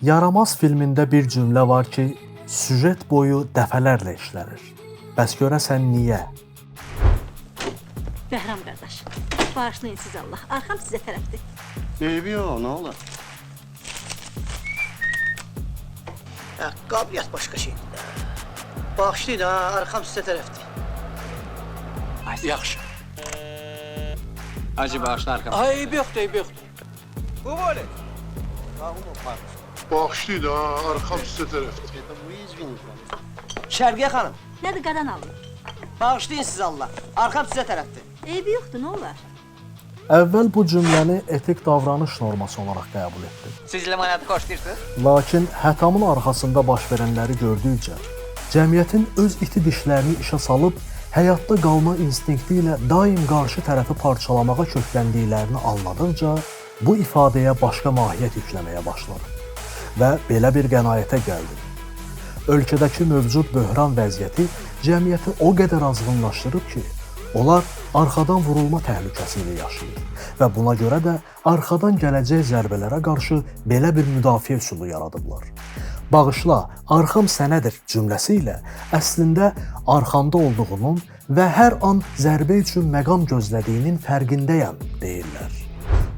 Yaramaz filmində bir cümlə var ki, süjet boyu dəfələrlə işlənir. Bəs görəsən niyə? Bəhram qardaş, bağışlayın siz Allah. Arxam sizə tərəfdir. Eybi yox, nə olur? Qabiliyyət başqa şeydir. Bağışlayın ha, arxam sizə tərəfdir. Yaxşı. Hacı bağışla arxam. Eybi yoxdur, eybi yoxdur. Bu böyle. Bağışlayın ha, arxam sizə tərəfdir. Şərqiyə xanım, Nədir qadan alın? bağışlayın siz Allah. Arxam sizə tərəfdir. Eybi yoxdur, nə olar? Əvvəl bu cümləni etik davranış norması olaraq qəbul etdim. Siz limonadı xoşlayırsınız? Lakin hətamın arxasında baş verənləri gördükcə, cəmiyyətin öz iti dişlərini işə salıb, həyatda qalma instinkti ilə daim qarşı tərəfi parçalamağa kökləndiklərini anladıqca, bu ifadəyə başqa mahiyyət yükləməyə başladım və belə bir qənaətə gəldim. Ölkədəki mövcud böhran vəziyyəti cəmiyyəti o qədər azğınlaşdırıb ki, onlar arxadan vurulma təhlükəsi ilə yaşayır və buna görə də arxadan gələcək zərbələrə qarşı belə bir müdafiə üsulu yaradıblar. Bağışla, arxam sənədir cümləsi ilə əslində arxamda olduğunun və hər an zərbə üçün məqam gözlədiyinin fərqindəyəm deyirlər.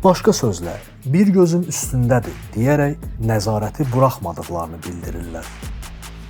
Başqa sözlə, bir gözüm üstündədir deyərək nəzarəti buraxmadıqlarını bildirirlər.